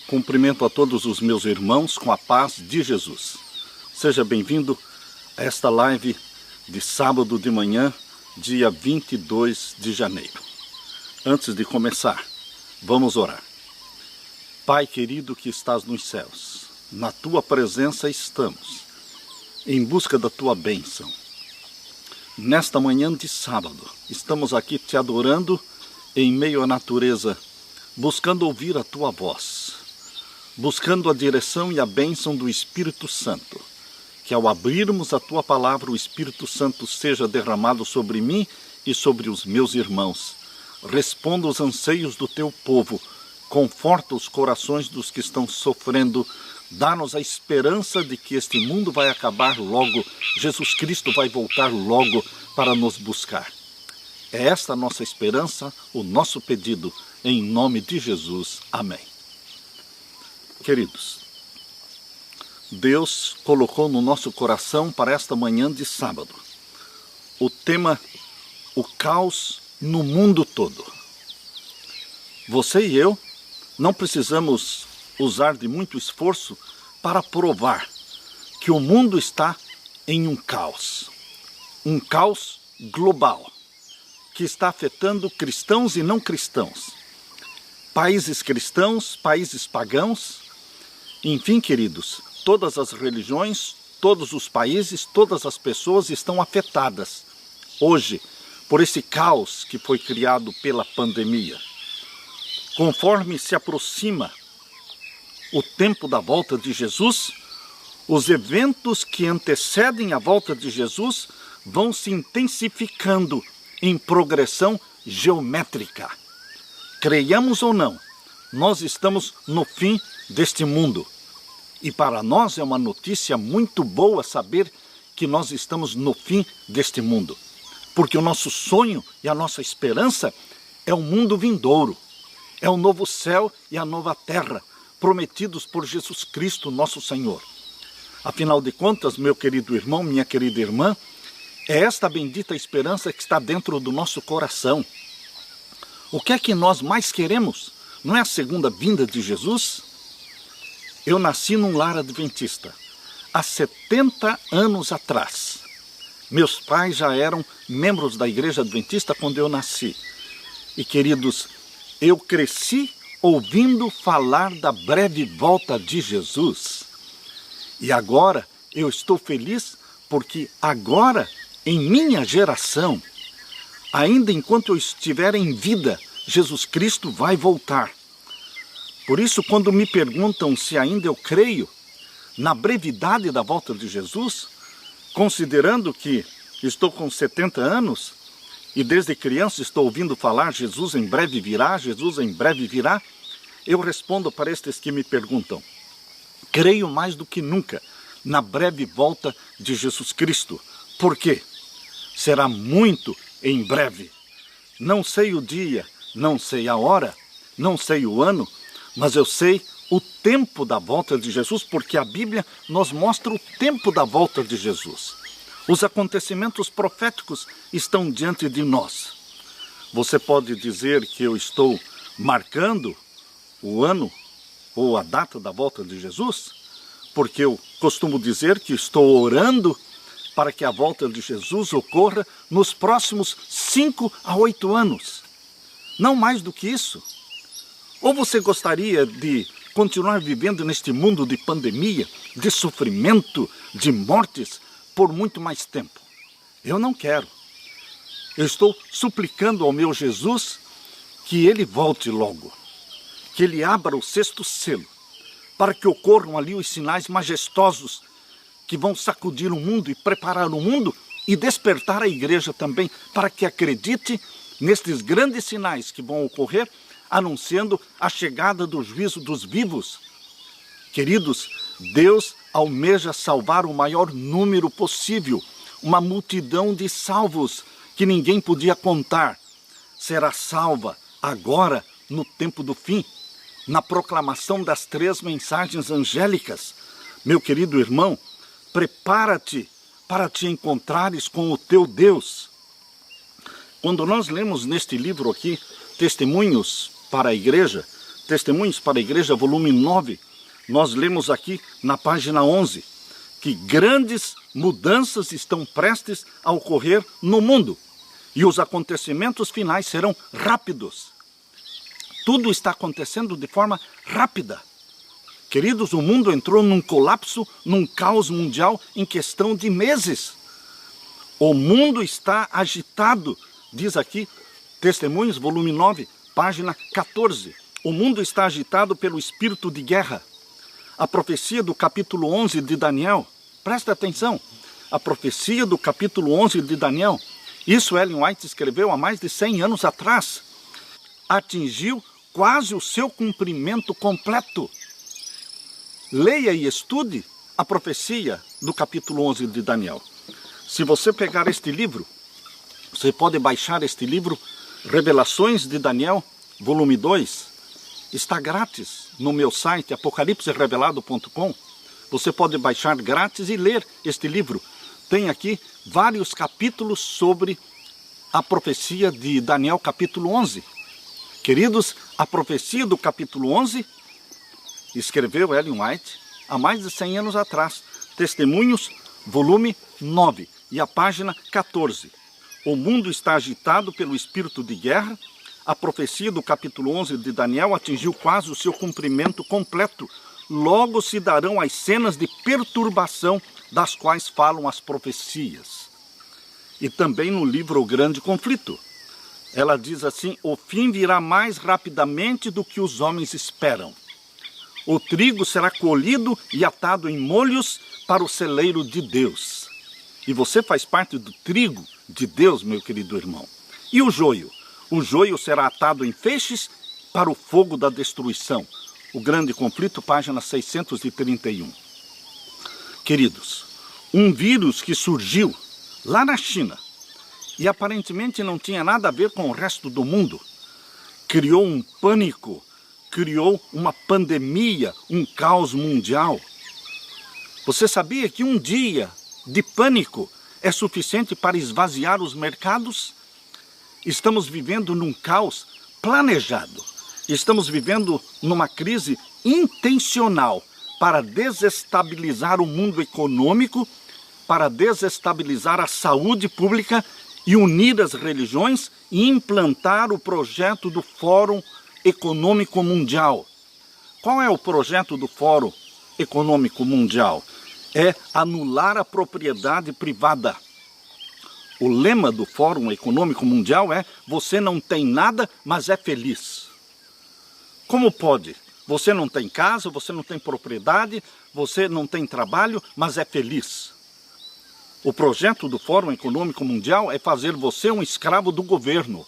Cumprimento a todos os meus irmãos com a paz de Jesus. Seja bem-vindo a esta live de sábado de manhã, dia 22 de janeiro. Antes de começar, vamos orar. Pai querido que estás nos céus, na Tua presença estamos, em busca da Tua bênção. Nesta manhã de sábado, estamos aqui Te adorando em meio à natureza, buscando ouvir a Tua voz, buscando a direção e a bênção do Espírito Santo, que ao abrirmos a Tua palavra, o Espírito Santo seja derramado sobre mim e sobre os meus irmãos. Responda os anseios do Teu povo, conforta os corações dos que estão sofrendo, dá-nos a esperança de que este mundo vai acabar logo, Jesus Cristo vai voltar logo para nos buscar. É esta a nossa esperança, o nosso pedido, em nome de Jesus. Amém. Queridos, Deus colocou no nosso coração para esta manhã de sábado o tema, o caos no mundo todo. Você e eu não precisamos usar de muito esforço para provar que o mundo está em um caos global, que está afetando cristãos e não cristãos, países cristãos, países pagãos, enfim, queridos, todas as religiões, todos os países, todas as pessoas estão afetadas hoje por esse caos que foi criado pela pandemia. Conforme se aproxima o tempo da volta de Jesus, os eventos que antecedem a volta de Jesus vão se intensificando em progressão geométrica. Creiamos ou não, nós estamos no fim deste mundo. E para nós é uma notícia muito boa saber que nós estamos no fim deste mundo. Porque o nosso sonho e a nossa esperança é um mundo vindouro. É o novo céu e a nova terra, prometidos por Jesus Cristo, nosso Senhor. Afinal de contas, meu querido irmão, minha querida irmã, é esta bendita esperança que está dentro do nosso coração. O que é que nós mais queremos? Não é a segunda vinda de Jesus? Eu nasci num lar adventista, há 70 anos atrás. Meus pais já eram membros da igreja adventista quando eu nasci. E queridos, eu cresci ouvindo falar da breve volta de Jesus. E agora eu estou feliz porque agora, em minha geração, ainda enquanto eu estiver em vida, Jesus Cristo vai voltar. Por isso, quando me perguntam se ainda eu creio na brevidade da volta de Jesus, considerando que estou com 70 anos e desde criança estou ouvindo falar Jesus em breve virá, Jesus em breve virá, eu respondo para estes que me perguntam, creio mais do que nunca na breve volta de Jesus Cristo. Por quê? Será muito em breve. Não sei o dia, não sei a hora, não sei o ano, mas eu sei o tempo da volta de Jesus, porque a Bíblia nos mostra o tempo da volta de Jesus. Os acontecimentos proféticos estão diante de nós. Você pode dizer que eu estou marcando o ano ou a data da volta de Jesus, porque eu costumo dizer que estou orando para que a volta de Jesus ocorra nos próximos 5 a 8 anos. Não mais do que isso. Ou você gostaria de continuar vivendo neste mundo de pandemia, de sofrimento, de mortes, por muito mais tempo? Eu não quero. Eu estou suplicando ao meu Jesus que Ele volte logo, que Ele abra o sexto selo, para que ocorram ali os sinais majestosos que vão sacudir o mundo e preparar o mundo e despertar a igreja também, para que acredite nestes grandes sinais que vão ocorrer, anunciando a chegada do juízo dos vivos. Queridos, Deus almeja salvar o maior número possível, uma multidão de salvos que ninguém podia contar. Será salva agora, no tempo do fim, na proclamação das 3 mensagens angélicas. Meu querido irmão, prepara-te para te encontrares com o teu Deus. Quando nós lemos neste livro aqui, Testemunhos para a Igreja, Testemunhos para a Igreja, volume 9, nós lemos aqui na página 11, que grandes mudanças estão prestes a ocorrer no mundo. E os acontecimentos finais serão rápidos. Tudo está acontecendo de forma rápida. Queridos, o mundo entrou num colapso, num caos mundial em questão de meses. O mundo está agitado, diz aqui, Testemunhos, volume 9, página 14. O mundo está agitado pelo espírito de guerra. A profecia do capítulo 11 de Daniel, presta atenção, a profecia do capítulo 11 de Daniel, isso Ellen White escreveu há mais de 100 anos atrás, atingiu quase o seu cumprimento completo. Leia e estude a profecia do capítulo 11 de Daniel. Se você pegar este livro, você pode baixar este livro, Revelações de Daniel, volume 2, está grátis no meu site, apocalipserevelado.com. Você pode baixar grátis e ler este livro. Tem aqui vários capítulos sobre a profecia de Daniel, capítulo 11. Queridos, a profecia do capítulo 11 escreveu Ellen White há mais de 100 anos atrás. Testemunhos, volume 9 e a página 14. O mundo está agitado pelo espírito de guerra. A profecia do capítulo 11 de Daniel atingiu quase o seu cumprimento completo. Logo se darão as cenas de perturbação das quais falam as profecias. E também no livro O Grande Conflito. Ela diz assim: o fim virá mais rapidamente do que os homens esperam. O trigo será colhido e atado em molhos para o celeiro de Deus. E você faz parte do trigo de Deus, meu querido irmão. E o joio? O joio será atado em feixes para o fogo da destruição. O Grande Conflito, página 631. Queridos, um vírus que surgiu lá na China e aparentemente não tinha nada a ver com o resto do mundo, criou um pânico, criou uma pandemia, um caos mundial. Você sabia que um dia de pânico é suficiente para esvaziar os mercados? Estamos vivendo num caos planejado. Estamos vivendo numa crise intencional para desestabilizar o mundo econômico, para desestabilizar a saúde pública e unir as religiões e implantar o projeto do Fórum Econômico Mundial. Qual é o projeto do Fórum Econômico Mundial? É anular a propriedade privada. O lema do Fórum Econômico Mundial é: você não tem nada, mas é feliz. Como pode? Você não tem casa, você não tem propriedade, você não tem trabalho, mas é feliz. O projeto do Fórum Econômico Mundial é fazer você um escravo do governo.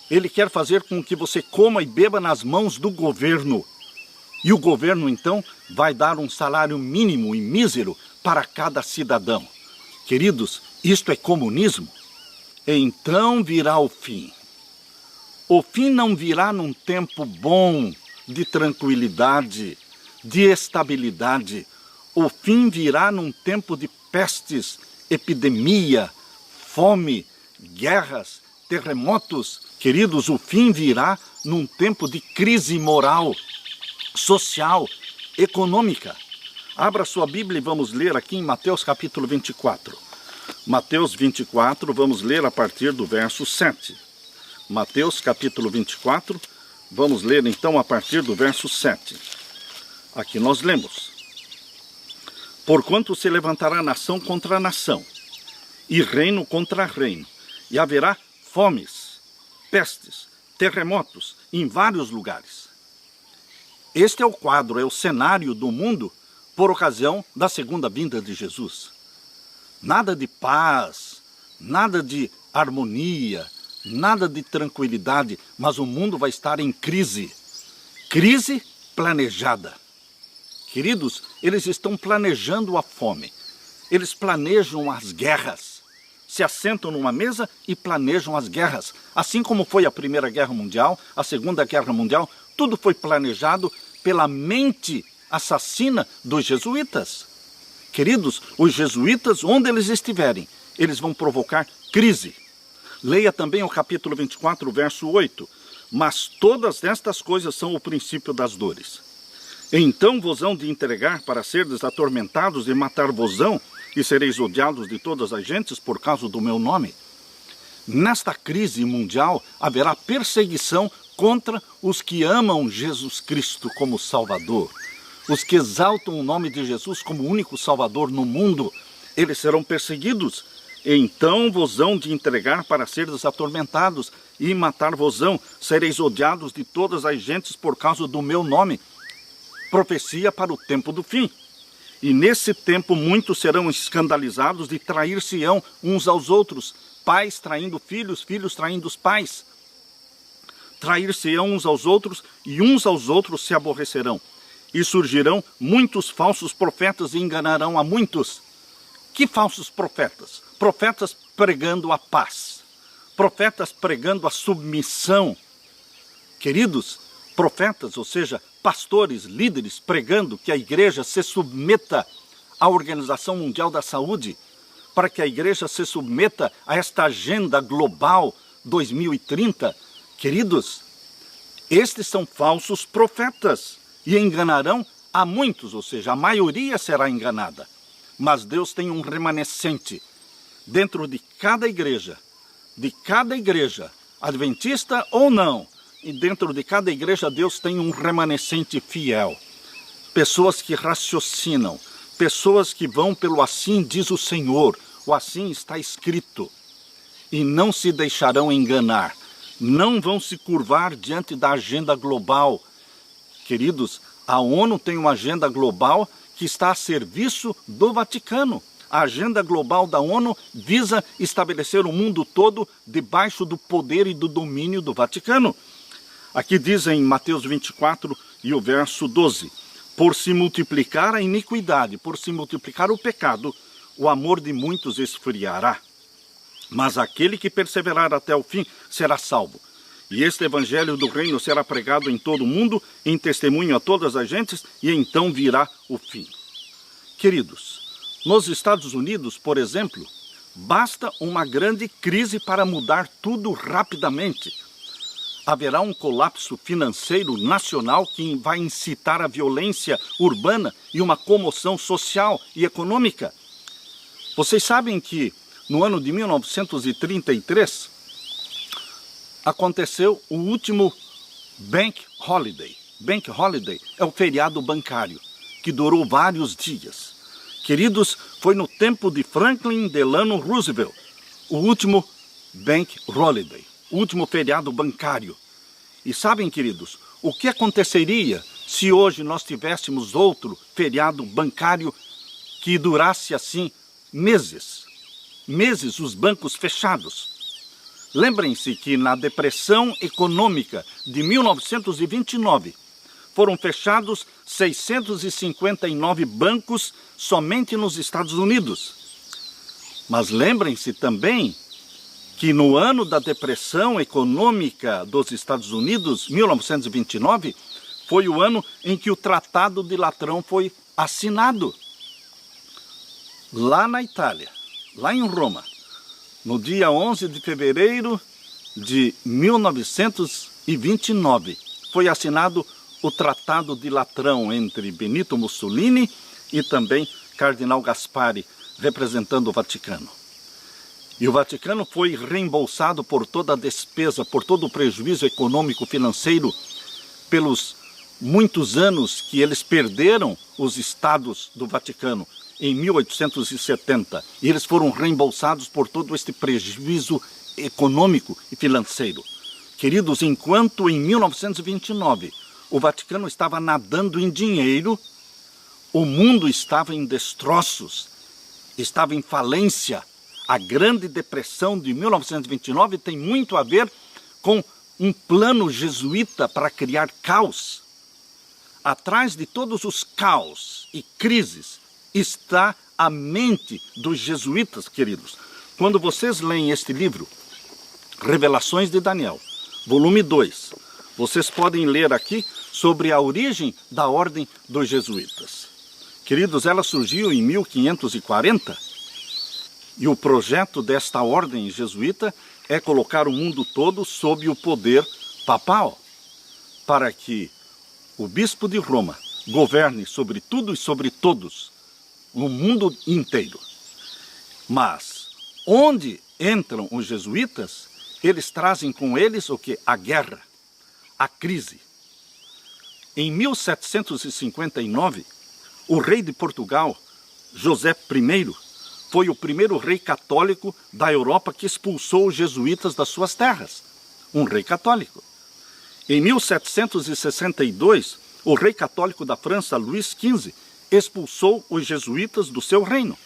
Ele quer fazer com que você coma e beba nas mãos do governo. E o governo, então, vai dar um salário mínimo e mísero para cada cidadão. Queridos, isto é comunismo? Então virá o fim. O fim não virá num tempo bom, de tranquilidade, de estabilidade. O fim virá num tempo de pestes, epidemia, fome, guerras, terremotos. Queridos, o fim virá num tempo de crise moral, social, econômica. Abra sua Bíblia e vamos ler aqui em Mateus capítulo 24. Mateus 24, vamos ler a partir do verso 7. Mateus capítulo 24, vamos ler então a partir do verso 7. Aqui nós lemos: porquanto se levantará nação contra nação, e reino contra reino, e haverá fomes, pestes, terremotos em vários lugares. Este é o quadro, é o cenário do mundo por ocasião da segunda vinda de Jesus. Nada de paz, nada de harmonia, nada de tranquilidade, mas o mundo vai estar em crise. Crise planejada. Queridos, eles estão planejando a fome. Eles planejam as guerras. Se assentam numa mesa e planejam as guerras. Assim como foi a Primeira Guerra Mundial, a Segunda Guerra Mundial, tudo foi planejado pela mente assassina dos jesuítas. Queridos, os jesuítas, onde eles estiverem, eles vão provocar crise. Leia também o capítulo 24, verso 8. mas todas estas coisas são o princípio das dores. Então vos hão de entregar para serdes atormentados e matar-vos-ão, e sereis odiados de todas as gentes por causa do meu nome. Nesta crise mundial haverá perseguição contra os que amam Jesus Cristo como Salvador. Os que exaltam o nome de Jesus como único Salvador no mundo, eles serão perseguidos. Então vos hão de entregar para seres atormentados e matar-vos-ão. Sereis odiados de todas as gentes por causa do meu nome. Profecia para o tempo do fim. E nesse tempo muitos serão escandalizados e trair-se-ão uns aos outros. Pais traindo filhos, filhos traindo os pais. Trair-se-ão uns aos outros e uns aos outros se aborrecerão. E surgirão muitos falsos profetas e enganarão a muitos. Que falsos profetas? Profetas pregando a paz. Profetas pregando a submissão. Queridos, profetas, ou seja, pastores, líderes, pregando que a igreja se submeta à Organização Mundial da Saúde, para que a igreja se submeta a esta agenda global 2030. Queridos, estes são falsos profetas e enganarão a muitos, ou seja, a maioria será enganada. Mas Deus tem um remanescente dentro de cada igreja, adventista ou não, e dentro de cada igreja Deus tem um remanescente fiel. Pessoas que raciocinam, pessoas que vão pelo assim diz o Senhor, o assim está escrito, e não se deixarão enganar, não vão se curvar diante da agenda global. Queridos, a ONU tem uma agenda global que está a serviço do Vaticano. A agenda global da ONU visa estabelecer o mundo todo debaixo do poder e do domínio do Vaticano. Aqui diz em Mateus 24 e o verso 12, por se multiplicar a iniquidade, por se multiplicar o pecado, o amor de muitos esfriará. Mas aquele que perseverar até o fim será salvo. E este evangelho do reino será pregado em todo o mundo, em testemunho a todas as gentes, e então virá o fim. Queridos, nos Estados Unidos, por exemplo, basta uma grande crise para mudar tudo rapidamente. Haverá um colapso financeiro nacional que vai incitar a violência urbana e uma comoção social e econômica. Vocês sabem que no ano de 1933 aconteceu o último Bank Holiday. Bank Holiday é o feriado bancário que durou vários dias. Queridos, foi no tempo de Franklin Delano Roosevelt, o último Bank Holiday, o último feriado bancário. E sabem, queridos, o que aconteceria se hoje nós tivéssemos outro feriado bancário que durasse assim meses? Meses os bancos fechados. Lembrem-se que na depressão econômica de 1929 foram fechados 659 bancos somente nos Estados Unidos. Mas lembrem-se também que no ano da depressão econômica dos Estados Unidos, 1929, foi o ano em que o Tratado de Latrão foi assinado. Lá na Itália, lá em Roma, no dia 11 de fevereiro de 1929, foi assinado o Tratado de Latrão entre Benito Mussolini e também Cardeal Gaspari, representando o Vaticano. E o Vaticano foi reembolsado por toda a despesa, por todo o prejuízo econômico financeiro, pelos muitos anos que eles perderam os estados do Vaticano, em 1870. E eles foram reembolsados por todo este prejuízo econômico e financeiro. Queridos, enquanto em 1929 o Vaticano estava nadando em dinheiro, o mundo estava em destroços, estava em falência. A Grande Depressão de 1929 tem muito a ver com um plano jesuíta para criar caos. Atrás de todos os caos e crises está a mente dos jesuítas, queridos. Quando vocês leem este livro, Revelações de Daniel, volume 2, vocês podem ler aqui sobre a origem da ordem dos jesuítas. Queridos, ela surgiu em 1540 e o projeto desta ordem jesuíta é colocar o mundo todo sob o poder papal para que o bispo de Roma governe sobre tudo e sobre todos no mundo inteiro. Mas onde entram os jesuítas, eles trazem com eles o que? A guerra, a crise. Em 1759, o rei de Portugal, José I, foi o primeiro rei católico da Europa que expulsou os jesuítas das suas terras. Um rei católico. Em 1762, o rei católico da França, Luís XV, expulsou os jesuítas do seu reino.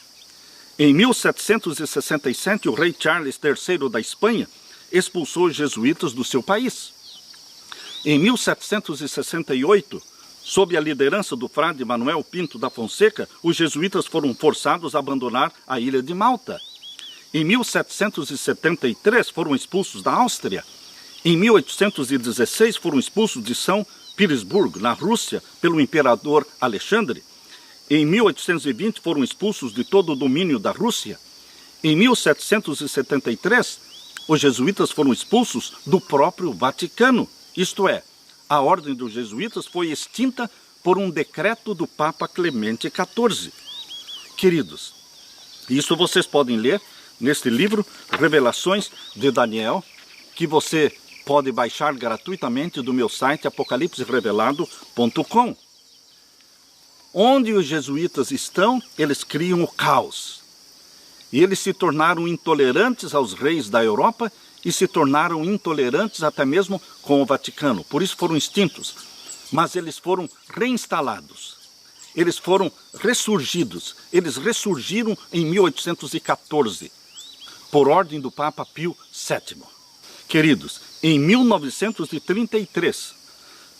Em 1767, o rei Charles III da Espanha expulsou os jesuítas do seu país. Em 1768, sob a liderança do frade Manuel Pinto da Fonseca, os jesuítas foram forçados a abandonar a ilha de Malta. Em 1773, foram expulsos da Áustria. Em 1816, foram expulsos de São Petersburgo, na Rússia, pelo imperador Alexandre. Em 1820, foram expulsos de todo o domínio da Rússia. Em 1773, os jesuítas foram expulsos do próprio Vaticano. Isto é, a ordem dos jesuítas foi extinta por um decreto do Papa Clemente XIV. Queridos, isso vocês podem ler neste livro, Revelações de Daniel, que você pode baixar gratuitamente do meu site apocalipserevelado.com. Onde os jesuítas estão, eles criam o caos. E eles se tornaram intolerantes aos reis da Europa e se tornaram intolerantes até mesmo com o Vaticano. Por isso foram extintos. Mas eles foram reinstalados. Eles foram ressurgidos. Eles ressurgiram em 1814, por ordem do Papa Pio VII. Queridos, em 1933,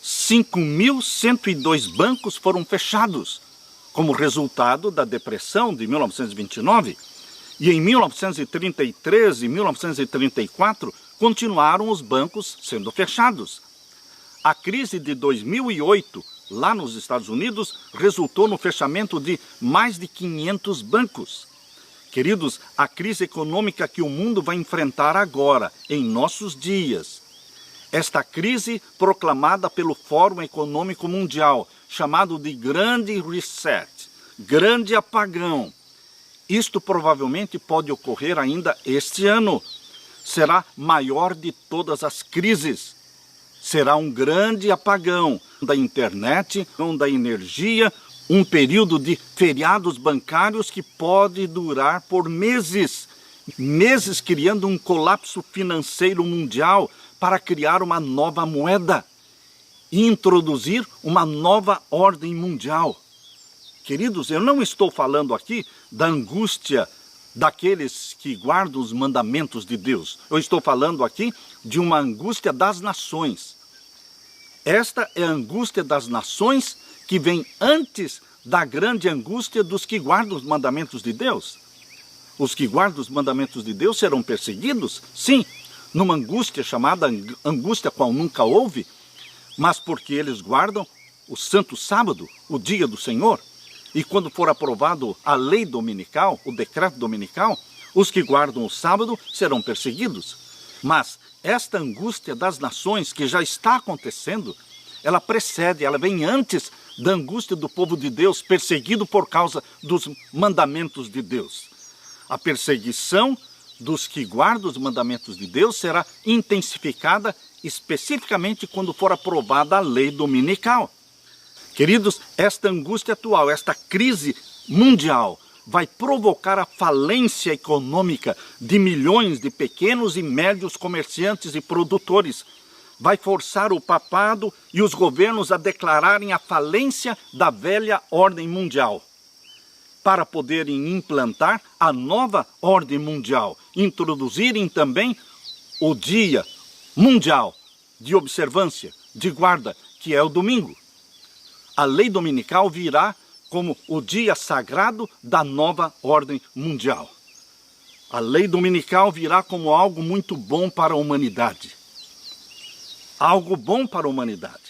5.102 bancos foram fechados, como resultado da depressão de 1929. E em 1933 e 1934, continuaram os bancos sendo fechados. A crise de 2008, lá nos Estados Unidos, resultou no fechamento de mais de 500 bancos. Queridos, a crise econômica que o mundo vai enfrentar agora, em nossos dias, esta crise proclamada pelo Fórum Econômico Mundial, chamado de Grande Reset, Grande Apagão, isto provavelmente pode ocorrer ainda este ano. Será maior de todas as crises. Será um grande apagão da internet, da energia, um período de feriados bancários que pode durar por meses. Meses criando um colapso financeiro mundial para criar uma nova moeda e introduzir uma nova ordem mundial. Queridos, eu não estou falando aqui da angústia daqueles que guardam os mandamentos de Deus. Eu estou falando aqui de uma angústia das nações. Esta é a angústia das nações que vem antes da grande angústia dos que guardam os mandamentos de Deus. Os que guardam os mandamentos de Deus serão perseguidos? Sim, numa angústia chamada angústia qual nunca houve, mas porque eles guardam o santo sábado, o dia do Senhor. E quando for aprovado a lei dominical, o decreto dominical, os que guardam o sábado serão perseguidos. Mas esta angústia das nações que já está acontecendo, ela precede, ela vem antes da angústia do povo de Deus perseguido por causa dos mandamentos de Deus. A perseguição dos que guardam os mandamentos de Deus será intensificada especificamente quando for aprovada a lei dominical. Queridos, esta angústia atual, esta crise mundial, vai provocar a falência econômica de milhões de pequenos e médios comerciantes e produtores. Vai forçar o papado e os governos a declararem a falência da velha ordem mundial, para poderem implantar a nova ordem mundial, introduzirem também o dia mundial de observância, de guarda, que é o domingo. A lei dominical virá como o dia sagrado da nova ordem mundial. A lei dominical virá como algo muito bom para a humanidade. Algo bom para a humanidade.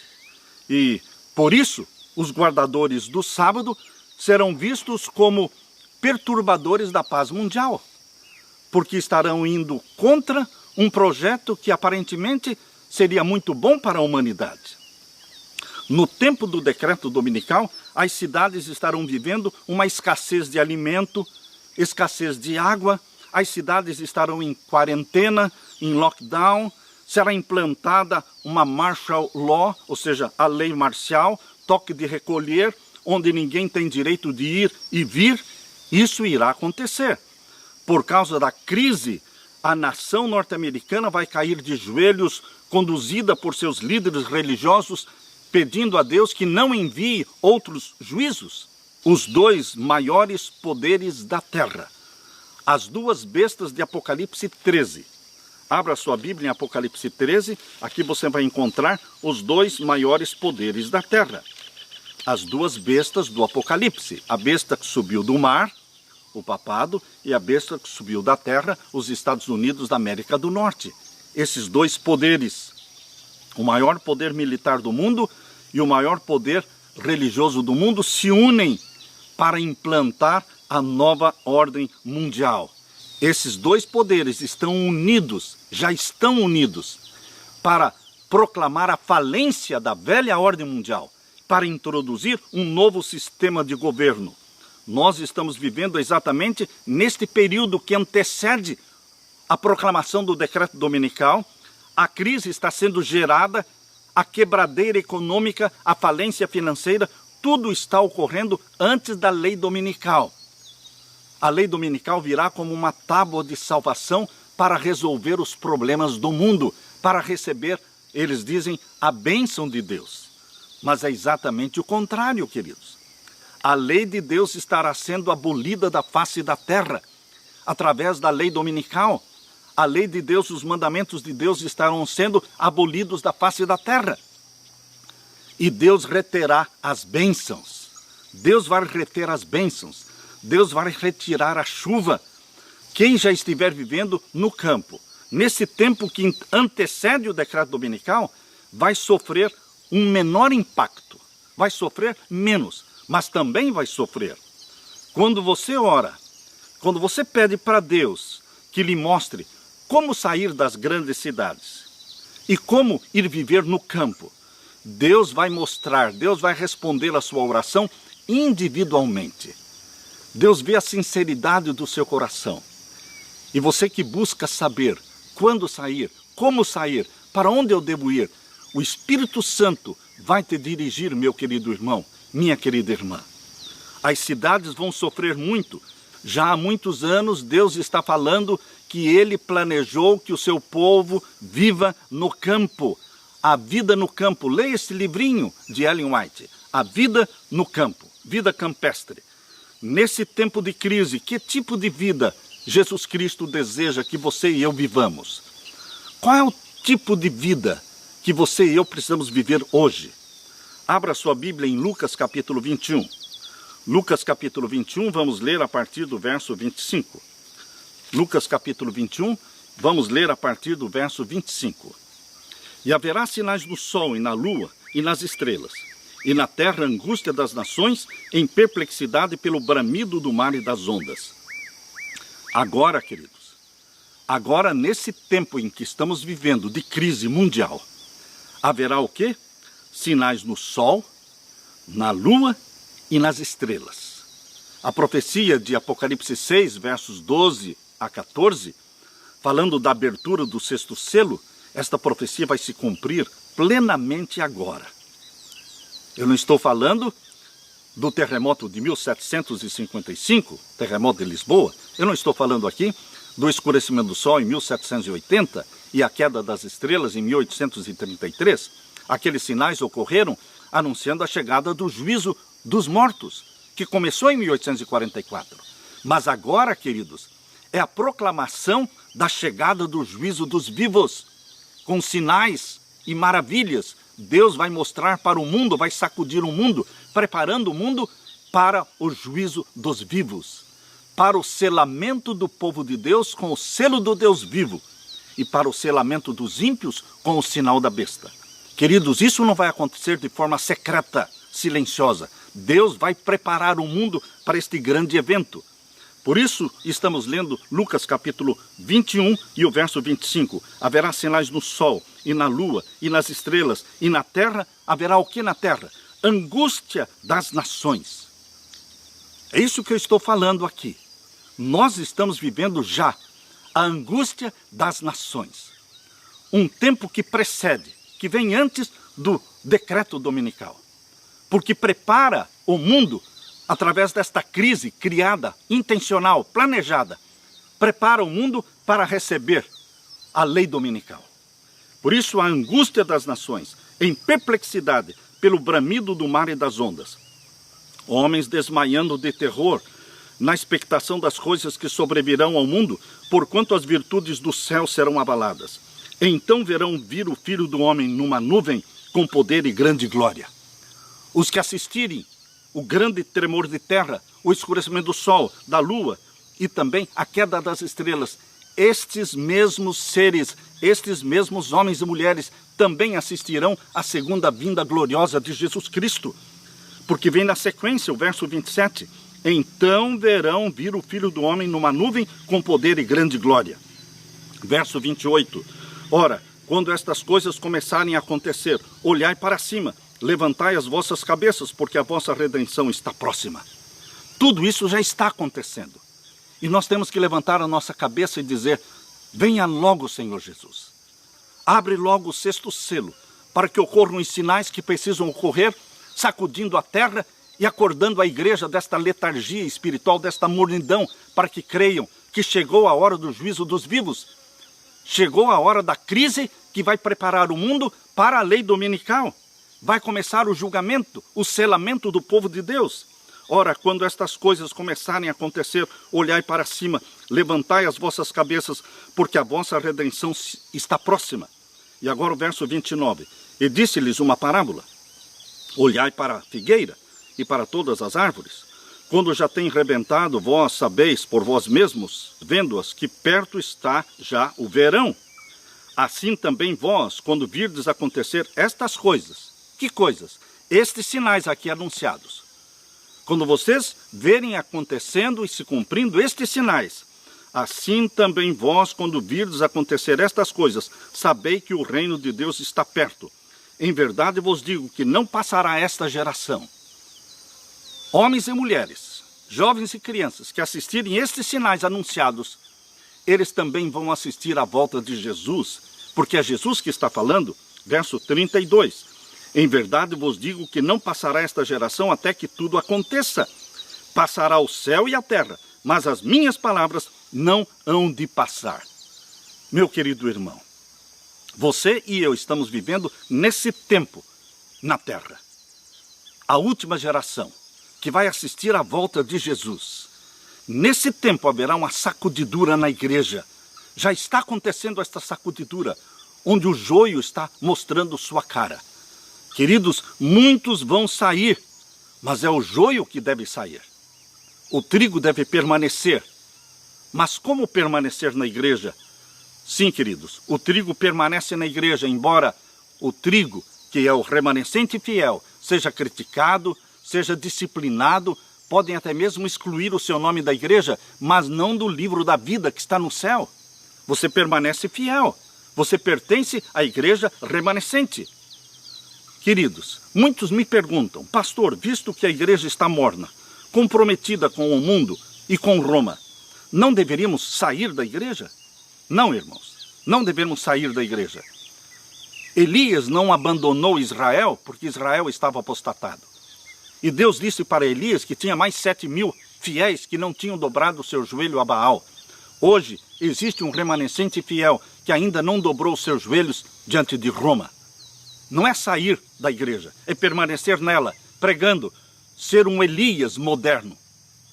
E, por isso, os guardadores do sábado serão vistos como perturbadores da paz mundial, porque estarão indo contra um projeto que aparentemente seria muito bom para a humanidade. No tempo do decreto dominical, as cidades estarão vivendo uma escassez de alimento, escassez de água, as cidades estarão em quarentena, em lockdown, será implantada uma martial law, ou seja, a lei marcial, toque de recolher, onde ninguém tem direito de ir e vir. Isso irá acontecer. Por causa da crise, a nação norte-americana vai cair de joelhos, conduzida por seus líderes religiosos, pedindo a Deus que não envie outros juízos. Os dois maiores poderes da terra. As duas bestas de Apocalipse 13. Abra sua Bíblia em Apocalipse 13, aqui você vai encontrar os dois maiores poderes da terra. As duas bestas do Apocalipse, a besta que subiu do mar, o papado, e a besta que subiu da terra, os Estados Unidos da América do Norte. Esses dois poderes, o maior poder militar do mundo e o maior poder religioso do mundo, se unem para implantar a nova ordem mundial. Esses dois poderes estão unidos, já estão unidos, para proclamar a falência da velha ordem mundial, para introduzir um novo sistema de governo. Nós estamos vivendo exatamente neste período que antecede a proclamação do decreto dominical. A crise está sendo gerada, a quebradeira econômica, a falência financeira, tudo está ocorrendo antes da lei dominical. A lei dominical virá como uma tábua de salvação para resolver os problemas do mundo, para receber, eles dizem, a bênção de Deus. Mas é exatamente o contrário, queridos. A lei de Deus estará sendo abolida da face da terra, através da lei dominical. A lei de Deus, os mandamentos de Deus estarão sendo abolidos da face da terra. E Deus reterá as bênçãos. Deus vai reter as bênçãos. Deus vai retirar a chuva. Quem já estiver vivendo no campo, nesse tempo que antecede o decreto dominical, vai sofrer um menor impacto. Vai sofrer menos, mas também vai sofrer. Quando você ora, quando você pede para Deus que lhe mostre como sair das grandes cidades e como ir viver no campo, Deus vai mostrar, Deus vai responder a sua oração individualmente. Deus vê a sinceridade do seu coração. E você que busca saber quando sair, como sair, para onde eu devo ir, o Espírito Santo vai te dirigir, meu querido irmão, minha querida irmã. As cidades vão sofrer muito. Já há muitos anos Deus está falando que Ele planejou que o seu povo viva no campo. A vida no campo. Leia esse livrinho de Ellen White. A vida no campo. Vida campestre. Nesse tempo de crise, que tipo de vida Jesus Cristo deseja que você e eu vivamos? Qual é o tipo de vida que você e eu precisamos viver hoje? Abra sua Bíblia em Lucas capítulo 21. Lucas capítulo 21, vamos ler a partir do verso 25. Lucas capítulo 21, vamos ler a partir do verso 25. E haverá sinais no sol e na lua e nas estrelas, e na terra angústia das nações, em perplexidade pelo bramido do mar e das ondas. Agora, queridos, agora nesse tempo em que estamos vivendo de crise mundial, haverá o quê? Sinais no sol, na lua e nas estrelas. A profecia de Apocalipse 6, versos 12 a 14, falando da abertura do sexto selo, esta profecia vai se cumprir plenamente agora. Eu não estou falando do terremoto de 1755, terremoto de Lisboa. Eu não estou falando aqui do escurecimento do sol em 1780 e a queda das estrelas em 1833. Aqueles sinais ocorreram anunciando a chegada do juízo dos mortos, que começou em 1844. Mas agora, queridos, é a proclamação da chegada do juízo dos vivos, com sinais e maravilhas. Deus vai mostrar para o mundo, vai sacudir o mundo, preparando o mundo para o juízo dos vivos, para o selamento do povo de Deus com o selo do Deus vivo e para o selamento dos ímpios com o sinal da besta. Queridos, isso não vai acontecer de forma secreta, silenciosa. Deus vai preparar o mundo para este grande evento. Por isso, estamos lendo Lucas capítulo 21 e o verso 25. Haverá sinais no sol, e na lua, e nas estrelas, e na terra. Haverá o que na terra? Angústia das nações. É isso que eu estou falando aqui. Nós estamos vivendo já a angústia das nações. Um tempo que precede, que vem antes do decreto dominical. Porque prepara o mundo através desta crise criada, intencional, planejada, prepara o mundo para receber a lei dominical. Por isso a angústia das nações, em perplexidade pelo bramido do mar e das ondas. Homens desmaiando de terror, na expectação das coisas que sobrevirão ao mundo, porquanto as virtudes do céu serão abaladas. Então verão vir o Filho do Homem numa nuvem com poder e grande glória. Os que assistirem o grande tremor de terra, o escurecimento do sol, da lua e também a queda das estrelas, estes mesmos seres, estes mesmos homens e mulheres também assistirão à segunda vinda gloriosa de Jesus Cristo. Porque vem na sequência o verso 27, então verão vir o Filho do Homem numa nuvem com poder e grande glória. Verso 28, ora, quando estas coisas começarem a acontecer, olhai para cima, levantai as vossas cabeças, porque a vossa redenção está próxima. Tudo isso já está acontecendo. E nós temos que levantar a nossa cabeça e dizer, venha logo, Senhor Jesus. Abre logo o sexto selo, para que ocorram os sinais que precisam ocorrer, sacudindo a terra e acordando a igreja desta letargia espiritual, desta mornidão, para que creiam que chegou a hora do juízo dos vivos. Chegou a hora da crise que vai preparar o mundo para a lei dominical. Vai começar o julgamento, o selamento do povo de Deus. Ora, quando estas coisas começarem a acontecer, olhai para cima, levantai as vossas cabeças, porque a vossa redenção está próxima. E agora o verso 29. E disse-lhes uma parábola. Olhai para a figueira e para todas as árvores. Quando já tem rebentado, vós sabeis por vós mesmos, vendo-as, que perto está já o verão. Assim também vós, quando virdes acontecer estas coisas. Que coisas? Estes sinais aqui anunciados. Quando vocês verem acontecendo e se cumprindo estes sinais, assim também vós, quando virdes acontecer estas coisas, sabei que o reino de Deus está perto. Em verdade vos digo que não passará esta geração. Homens e mulheres, jovens e crianças que assistirem estes sinais anunciados, eles também vão assistir à volta de Jesus, porque é Jesus que está falando, verso 32. Em verdade vos digo que não passará esta geração até que tudo aconteça. Passará o céu e a terra, mas as minhas palavras não hão de passar. Meu querido irmão, você e eu estamos vivendo nesse tempo na terra. A última geração que vai assistir à volta de Jesus. Nesse tempo haverá uma sacudidura na igreja. Já está acontecendo esta sacudidura, onde o joio está mostrando sua cara. Queridos, muitos vão sair, mas é o joio que deve sair. O trigo deve permanecer. Mas como permanecer na igreja? Sim, queridos, o trigo permanece na igreja, embora o trigo, que é o remanescente fiel, seja criticado, seja disciplinado, podem até mesmo excluir o seu nome da igreja, mas não do livro da vida que está no céu. Você permanece fiel, você pertence à igreja remanescente. Queridos, muitos me perguntam, pastor, visto que a igreja está morna, comprometida com o mundo e com Roma, não deveríamos sair da igreja? Não, irmãos, não devemos sair da igreja. Elias não abandonou Israel porque Israel estava apostatado. E Deus disse para Elias que tinha mais 7.000 fiéis que não tinham dobrado o seu joelho a Baal. Hoje existe um remanescente fiel que ainda não dobrou os seus joelhos diante de Roma. Não é sair da igreja, é permanecer nela, pregando, ser um Elias moderno.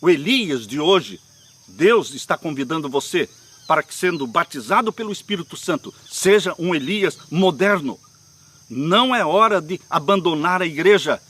O Elias de hoje, Deus está convidando você para que, sendo batizado pelo Espírito Santo, seja um Elias moderno. Não é hora de abandonar a igreja.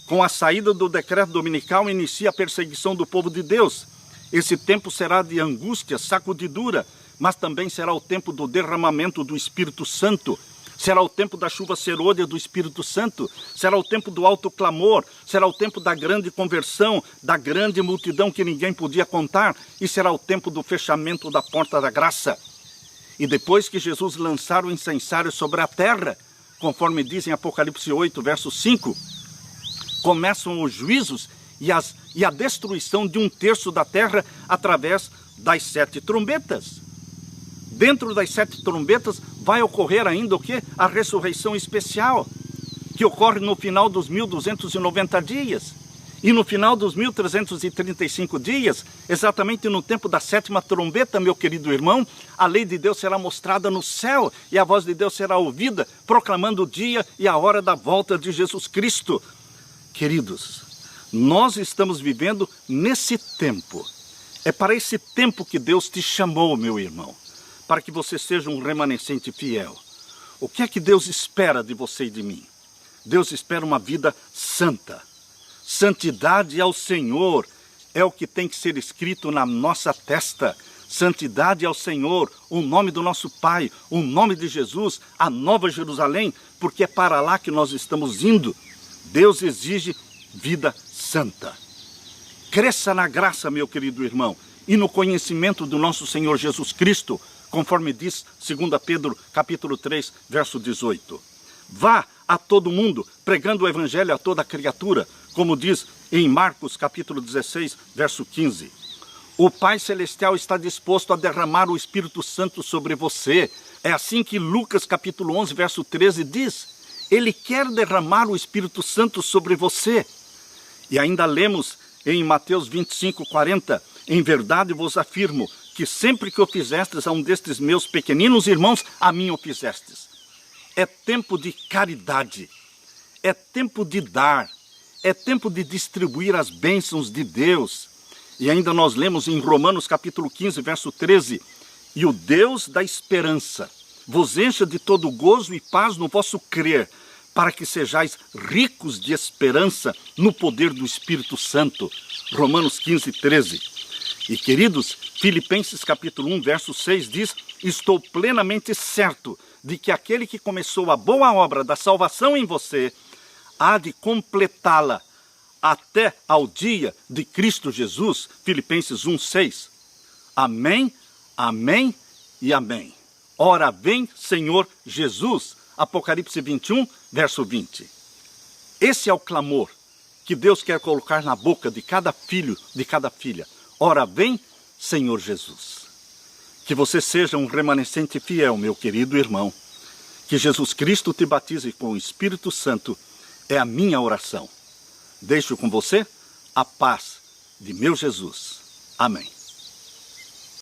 Com a saída do decreto dominical, inicia a perseguição do povo de Deus. Esse tempo será de angústia, sacudidura, mas também será o tempo do derramamento do Espírito Santo. Será o tempo da chuva serôdia do Espírito Santo. Será o tempo do alto clamor. Será o tempo da grande conversão, da grande multidão que ninguém podia contar. E será o tempo do fechamento da porta da graça. E depois que Jesus lançar o incensário sobre a terra, conforme diz em Apocalipse 8, verso 5, começam os juízos e a destruição de 1/3 da terra através das 7 trombetas. Dentro das 7 trombetas vai ocorrer ainda o quê? A ressurreição especial, que ocorre no final dos 1290 dias. E no final dos 1335 dias, exatamente no tempo da 7ª trombeta, meu querido irmão, a lei de Deus será mostrada no céu e a voz de Deus será ouvida, proclamando o dia e a hora da volta de Jesus Cristo. Queridos, nós estamos vivendo nesse tempo. É para esse tempo que Deus te chamou, meu irmão, para que você seja um remanescente fiel. O que é que Deus espera de você e de mim? Deus espera uma vida santa. Santidade ao Senhor é o que tem que ser escrito na nossa testa. Santidade ao Senhor, o nome do nosso Pai, o nome de Jesus, a Nova Jerusalém, porque é para lá que nós estamos indo. Deus exige vida santa. Cresça na graça, meu querido irmão, e no conhecimento do nosso Senhor Jesus Cristo, conforme diz 2 Pedro, capítulo 3, verso 18. Vá a todo mundo, pregando o evangelho a toda criatura, como diz em Marcos, capítulo 16, verso 15. O Pai Celestial está disposto a derramar o Espírito Santo sobre você. É assim que Lucas, capítulo 11, verso 13 diz. Ele quer derramar o Espírito Santo sobre você. E ainda lemos em Mateus 25, 40. Em verdade vos afirmo que sempre que o fizestes a um destes meus pequeninos irmãos, a mim o fizestes. É tempo de caridade. É tempo de dar. É tempo de distribuir as bênçãos de Deus. E ainda nós lemos em Romanos capítulo 15, verso 13. E o Deus da esperança vos encha de todo gozo e paz no vosso crer, para que sejais ricos de esperança no poder do Espírito Santo. Romanos 15, 13. E queridos, Filipenses capítulo 1, verso 6 diz: estou plenamente certo de que aquele que começou a boa obra da salvação em você, há de completá-la até ao dia de Cristo Jesus. Filipenses 1, 6. Amém, amém e amém. Ora vem, Senhor Jesus. Apocalipse 21, verso 20. Esse é o clamor que Deus quer colocar na boca de cada filho, de cada filha. Ora vem, Senhor Jesus. Que você seja um remanescente fiel, meu querido irmão. Que Jesus Cristo te batize com o Espírito Santo. É a minha oração. Deixo com você a paz de meu Jesus. Amém.